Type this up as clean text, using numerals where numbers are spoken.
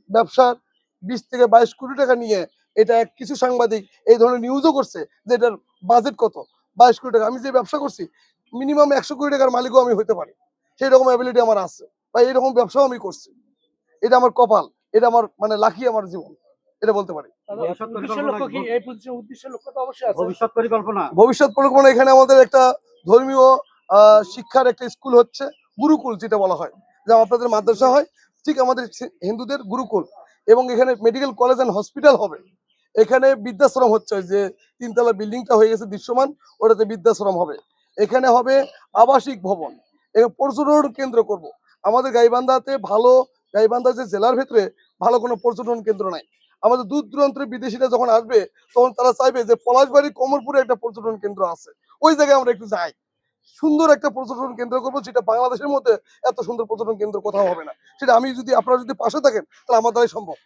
ব্যবসার 20 থেকে 22 কোটি টাকা নিয়ে এটা কিছু সাংবাদিক এই ধরনের নিউজও করছে যে এটার বাজেট কত 22 কোটি টাকা। আমি যে ব্যবসা করছি মিনিমাম 100 কোটি টাকার মালিকও আমি হইতে পারি, সেই রকম অ্যাবিলিটি আমার আছে বা এইরকম ব্যবসাও আমি করছি। এটা আমার কপাল, এটা আমার মানে লাকি আমার জীবন, এটা বলতে পারি। ভবিষ্যৎ পরিকল্পনা এখানে আমাদের একটা ধর্মীয় শিক্ষার একটা স্কুল হচ্ছে, গুরুকুল যেটা বলা হয়, যে আপনাদের মাদ্রাসা হয় ঠিক আমাদের হিন্দুদের গুরুকুল, এবং এখানে মেডিকেল কলেজ অ্যান্ড হসপিটাল হবে। এখানে বৃদ্ধাশ্রম হচ্ছে, যে 3 তলা বিল্ডিংটা হয়ে গেছে দৃশ্যমান, ওটাতে বৃদ্ধাশ্রম হবে। এখানে হবে আবাসিক ভবন এবং পর্যটন কেন্দ্র করব। আমাদের গাইবান্ধাতে ভালো, গাইবান্ধা যে জেলার ভেতরে ভালো কোনো পর্যটন কেন্দ্র নাই। আমাদের দূর দূরান্তের বিদেশিরা যখন আসবে তখন তারা চাইবে যে পলাশবাড়ি কমরপুরে একটা পর্যটন কেন্দ্র আছে, ওই জায়গায় আমরা একটু যাই, সুন্দর একটা পর্যটন কেন্দ্র করবো, যেটা বাংলাদেশের মধ্যে এত সুন্দর পর্যটন কেন্দ্র কোথাও হবে না। সেটা আমি যদি, আপনারা যদি পাশে থাকেন তাহলে আমার দ্বারাই সম্ভব।